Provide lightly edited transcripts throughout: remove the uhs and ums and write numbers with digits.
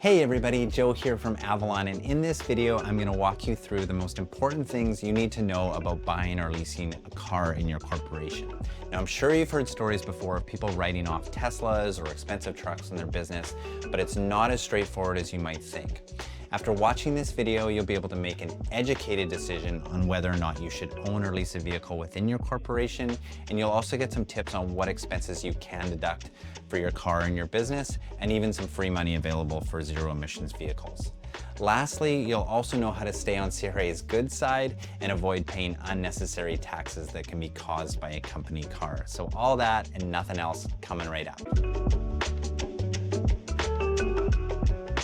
Hey everybody, Joe here from Avalon, and in this video I'm going to walk you through the most important things you need to know about buying or leasing a car in your corporation. Now I'm sure you've heard stories before of people writing off Teslas or expensive trucks in their business, but it's not as straightforward as you might think. After watching this video, you'll be able to make an educated decision on whether or not you should own or lease a vehicle within your corporation, and you'll also get some tips on what expenses you can deduct for your car and your business, and even some free money available for zero emissions vehicles. Lastly, you'll also know how to stay on CRA's good side and avoid paying unnecessary taxes that can be caused by a company car. So all that and nothing else coming right up.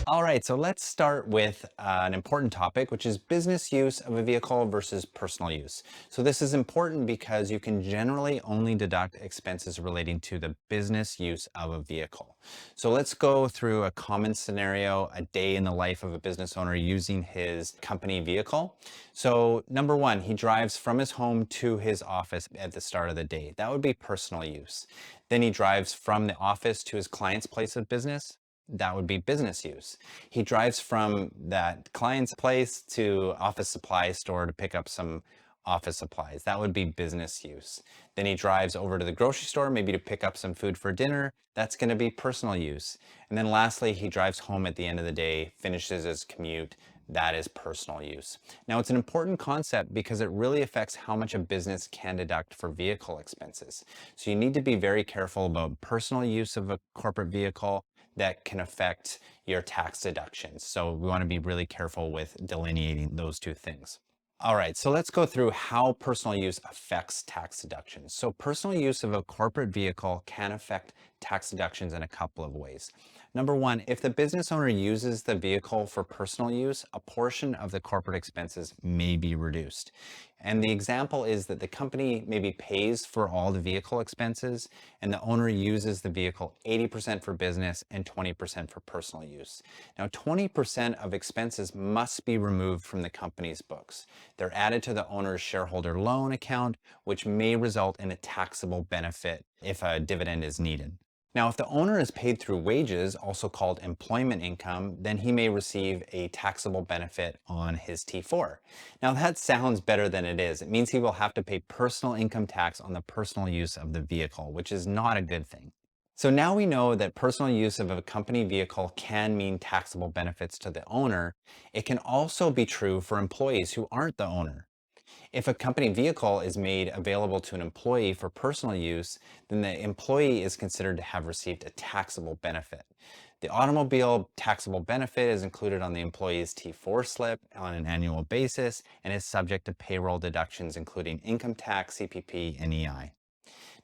All right, so let's start with an important topic, which is business use of a vehicle versus personal use. So this is important because you can generally only deduct expenses relating to the business use of a vehicle. So let's go through a common scenario, a day in the life of a business owner using his company vehicle. So number one, he drives from his home to his office at the start of the day. That would be personal use. Then he drives from the office to his client's place of business. That would be business use. He drives from that client's place to office supply store to pick up some office supplies. That would be business use. Then he drives over to the grocery store, maybe to pick up some food for dinner. That's going to be personal use. And then lastly, he drives home at the end of the day, finishes his commute. That is personal use. Now, it's an important concept because it really affects how much a business can deduct for vehicle expenses. So you need to be very careful about personal use of a corporate vehicle that can affect your tax deductions. So we want to be really careful with delineating those two things. All right, so let's go through how personal use affects tax deductions. So personal use of a corporate vehicle can affect tax deductions in a couple of ways. Number one, if the business owner uses the vehicle for personal use, a portion of the corporate expenses may be reduced. And the example is that the company maybe pays for all the vehicle expenses and the owner uses the vehicle 80% for business and 20% for personal use. Now, 20% of expenses must be removed from the company's books. They're added to the owner's shareholder loan account, which may result in a taxable benefit if a dividend is needed. Now, if the owner is paid through wages, also called employment income, then he may receive a taxable benefit on his T4. Now, that sounds better than it is. It means he will have to pay personal income tax on the personal use of the vehicle, which is not a good thing. So now we know that personal use of a company vehicle can mean taxable benefits to the owner. It can also be true for employees who aren't the owner. If a company vehicle is made available to an employee for personal use, then the employee is considered to have received a taxable benefit. The automobile taxable benefit is included on the employee's T4 slip on an annual basis and is subject to payroll deductions including income tax, CPP, and EI.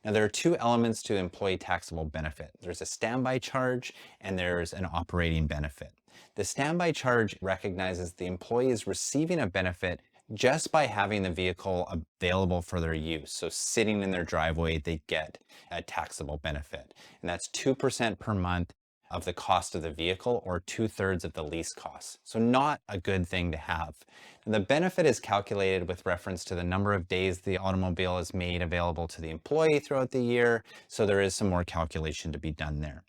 Now, there are two elements to employee taxable benefit. There's a standby charge and there's an operating benefit. The standby charge recognizes the employee is receiving a benefit just by having the vehicle available for their use. So sitting in their driveway, they get a taxable benefit. And that's 2% per month of the cost of the vehicle or 2/3 of the lease costs. So not a good thing to have. And the benefit is calculated with reference to the number of days the automobile is made available to the employee throughout the year. So there is some more calculation to be done there.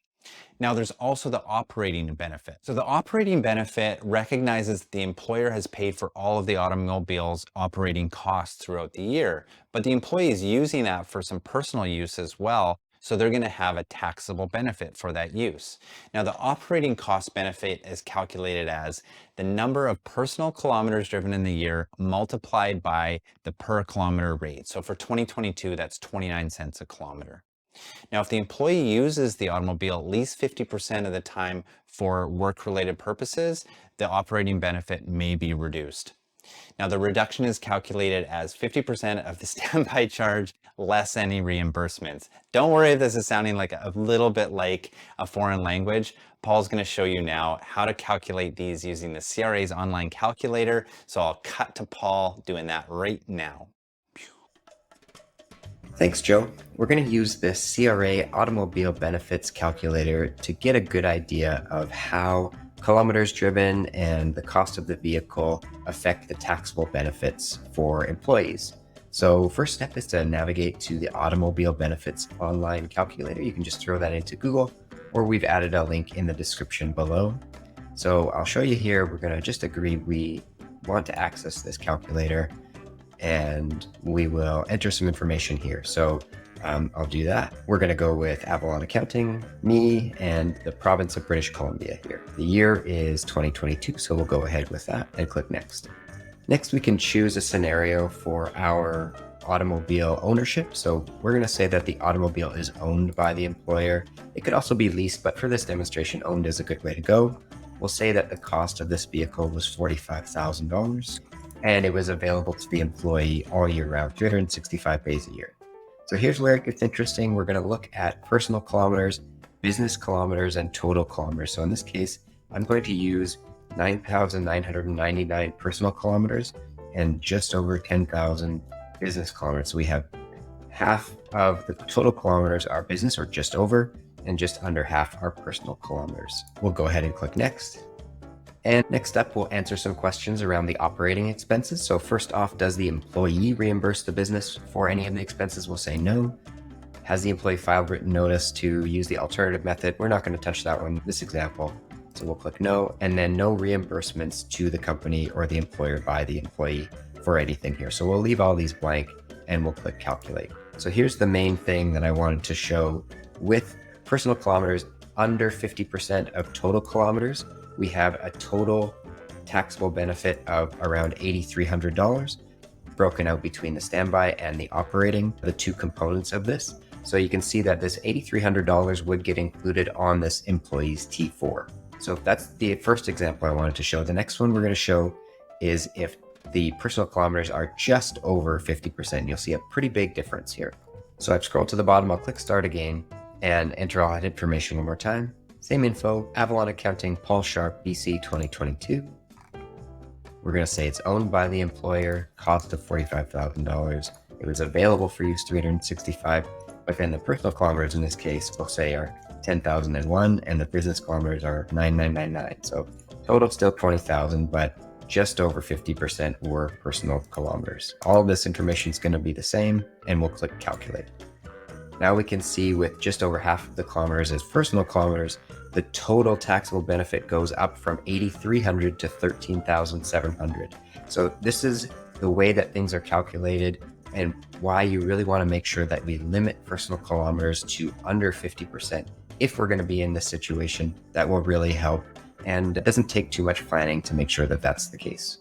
Now, there's also the operating benefit. So the operating benefit recognizes that the employer has paid for all of the automobile's operating costs throughout the year, but the employee is using that for some personal use as well. So they're going to have a taxable benefit for that use. Now, the operating cost benefit is calculated as the number of personal kilometers driven in the year multiplied by the per kilometer rate. So for 2022, that's 29 cents a kilometer. Now, if the employee uses the automobile at least 50% of the time for work-related purposes, the operating benefit may be reduced. Now, the reduction is calculated as 50% of the standby charge less any reimbursements. Don't worry if this is sounding like a little bit like a foreign language. Paul's going to show you now how to calculate these using the CRA's online calculator. So I'll cut to Paul doing that right now. Thanks, Joe. We're going to use the CRA Automobile Benefits Calculator to get a good idea of how kilometers driven and the cost of the vehicle affect the taxable benefits for employees. So first step is to navigate to the Automobile Benefits online calculator. You can just throw that into Google, or we've added a link in the description below. So I'll show you here. We're going to just agree we want to access this calculator, and we will enter some information here. So I'll do that. We're going to go with Avalon Accounting, me, and the province of British Columbia here. The year is 2022, so we'll go ahead with that and click next. Next, we can choose a scenario for our automobile ownership. So we're going to say that the automobile is owned by the employer. It could also be leased, but for this demonstration, owned is a good way to go. We'll say that the cost of this vehicle was $45,000 and it was available to the employee all year round, 365 days a year. So here's where it gets interesting. We're going to look at personal kilometers, business kilometers, and total kilometers. So in this case, I'm going to use 9,999 personal kilometers and just over 10,000 business kilometers. So we have half of the total kilometers are business, or just over, and just under half are personal kilometers. We'll go ahead and click next. And next up, we'll answer some questions around the operating expenses. So first off, does the employee reimburse the business for any of the expenses? We'll say no. Has the employee filed written notice to use the alternative method? We're not going to touch that one in this example. So we'll click no, and then no reimbursements to the company or the employer by the employee for anything here. So we'll leave all these blank and we'll click calculate. So here's the main thing that I wanted to show. With personal kilometers under 50% of total kilometers, we have a total taxable benefit of around $8,300, broken out between the standby and the operating, the two components of this. So you can see that this $8,300 would get included on this employee's T4. So that's the first example I wanted to show. The next one we're going to show is if the personal kilometers are just over 50%. You'll see a pretty big difference here. So I've scrolled to the bottom, I'll click start again and enter all that information one more time. Same info, Avalon Accounting, Paul Sharp, BC 2022. We're going to say it's owned by the employer, cost of $45,000. It was available for use 365, but then the personal kilometers in this case, we'll say are 10,001 and the business kilometers are 9,999. So total still 20,000, but just over 50% were personal kilometers. All of this information is going to be the same, and we'll click calculate. Now we can see with just over half of the kilometers as personal kilometers, the total taxable benefit goes up from $8,300 to $13,700. So this is the way that things are calculated and why you really want to make sure that we limit personal kilometers to under 50%. If we're going to be in this situation, that will really help. And it doesn't take too much planning to make sure that that's the case.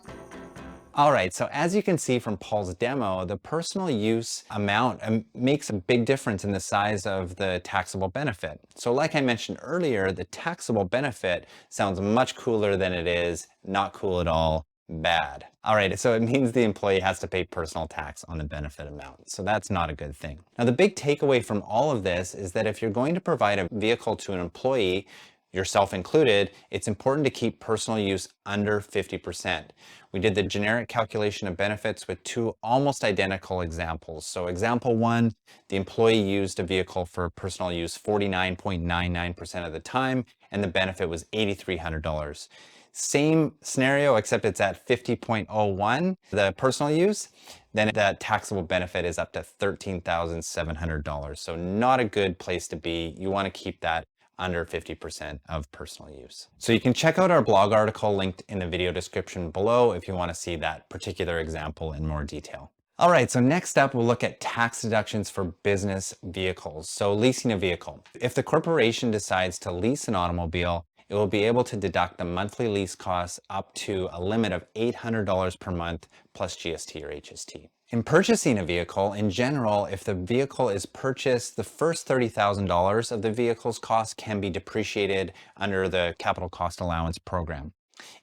All right, so as you can see from Paul's demo, the personal use amount makes a big difference in the size of the taxable benefit. So like I mentioned earlier, the taxable benefit sounds much cooler than it is, not cool at all, bad. All right, so it means the employee has to pay personal tax on the benefit amount. So that's not a good thing. Now, the big takeaway from all of this is that if you're going to provide a vehicle to an employee, yourself included, it's important to keep personal use under 50%. We did the generic calculation of benefits with two almost identical examples. So example one, the employee used a vehicle for personal use 49.99% of the time, and the benefit was $8,300. Same scenario, except it's at 50.01, the personal use, then that taxable benefit is up to $13,700. So not a good place to be. You want to keep that under 50% of personal use. So you can check out our blog article linked in the video description below if you want to see that particular example in more detail. All right, so next up, we'll look at tax deductions for business vehicles. So leasing a vehicle. If the corporation decides to lease an automobile, it will be able to deduct the monthly lease costs up to a limit of $800 per month plus GST or HST. In purchasing a vehicle, in general, if the vehicle is purchased, the first $30,000 of the vehicle's cost can be depreciated under the capital cost allowance program.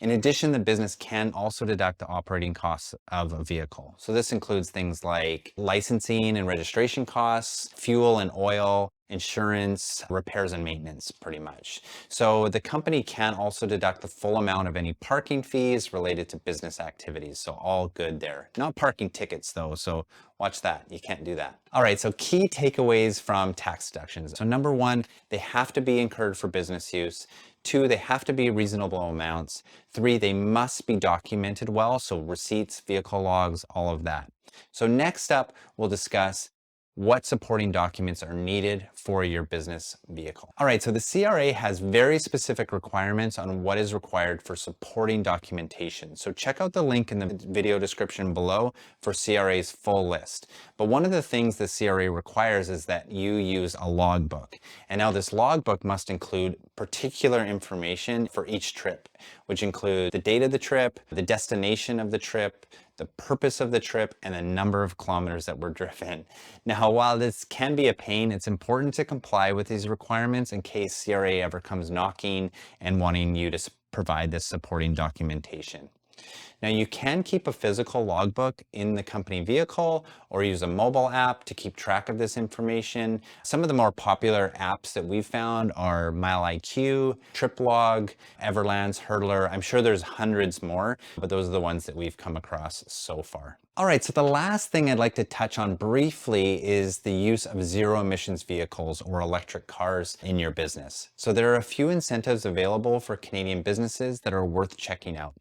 In addition, the business can also deduct the operating costs of a vehicle. So this includes things like licensing and registration costs, fuel and oil, insurance, repairs and maintenance, pretty much. So the company can also deduct the full amount of any parking fees related to business activities. So all good there. Not parking tickets though, so watch that. You can't do that. All right, so key takeaways from tax deductions. So number one, they have to be incurred for business use. Two, they have to be reasonable amounts. Three, they must be documented well, so receipts, vehicle logs, all of that. So next up, we'll discuss what supporting documents are needed for your business vehicle. All right, so the CRA has very specific requirements on what is required for supporting documentation. So check out the link in the video description below for CRA's full list. But one of the things the CRA requires is that you use a logbook. And now this logbook must include particular information for each trip, which include the date of the trip, the destination of the trip, the purpose of the trip, and the number of kilometers that were driven. Now, while this can be a pain, it's important to comply with these requirements in case CRA ever comes knocking and wanting you to provide this supporting documentation. Now, you can keep a physical logbook in the company vehicle or use a mobile app to keep track of this information. Some of the more popular apps that we've found are MileIQ, TripLog, Everland's Hurdler. I'm sure there's hundreds more, but those are the ones that we've come across so far. All right, so the last thing I'd like to touch on briefly is the use of zero emissions vehicles or electric cars in your business. So there are a few incentives available for Canadian businesses that are worth checking out.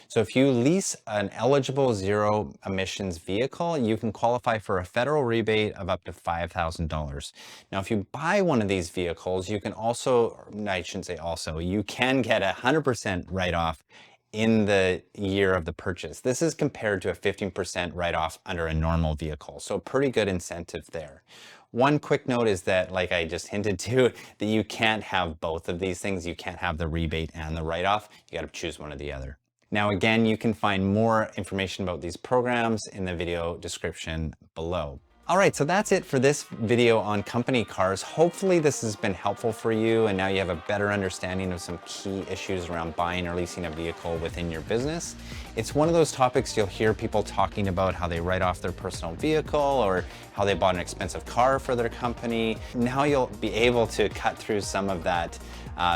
So if you lease an eligible zero emissions vehicle, you can qualify for a federal rebate of up to $5,000. Now, if you buy one of these vehicles, you can also, I shouldn't say also, you can get a 100% write-off in the year of the purchase. This is compared to a 15% write-off under a normal vehicle. So pretty good incentive there. One quick note is that, like I just hinted to, that you can't have both of these things. You can't have the rebate and the write-off. You got to choose one or the other. Now, again, you can find more information about these programs in the video description below. All right, so that's it for this video on company cars. Hopefully this has been helpful for you and now you have a better understanding of some key issues around buying or leasing a vehicle within your business. It's one of those topics you'll hear people talking about, how they write off their personal vehicle or how they bought an expensive car for their company. Now you'll be able to cut through some of that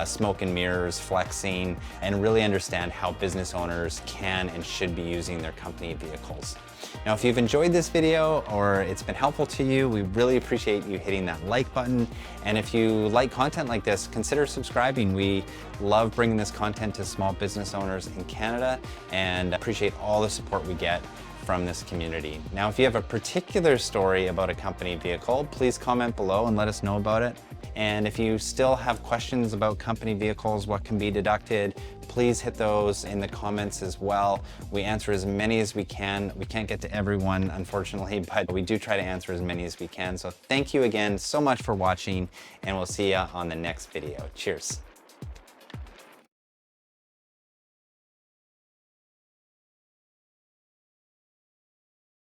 smoke and mirrors, flexing, and really understand how business owners can and should be using their company vehicles. Now, if you've enjoyed this video or it's been helpful to you, we really appreciate you hitting that like button. And if you like content like this, consider subscribing. We love bringing this content to small business owners in Canada and appreciate all the support we get from this community. Now, if you have a particular story about a company vehicle, please comment below and let us know about it. And if you still have questions about company vehicles, what can be deducted, please hit those in the comments as well. We answer as many as we can. We can't get to everyone, unfortunately, but we do try to answer as many as we can. So thank you again so much for watching, and we'll see you on the next video. Cheers.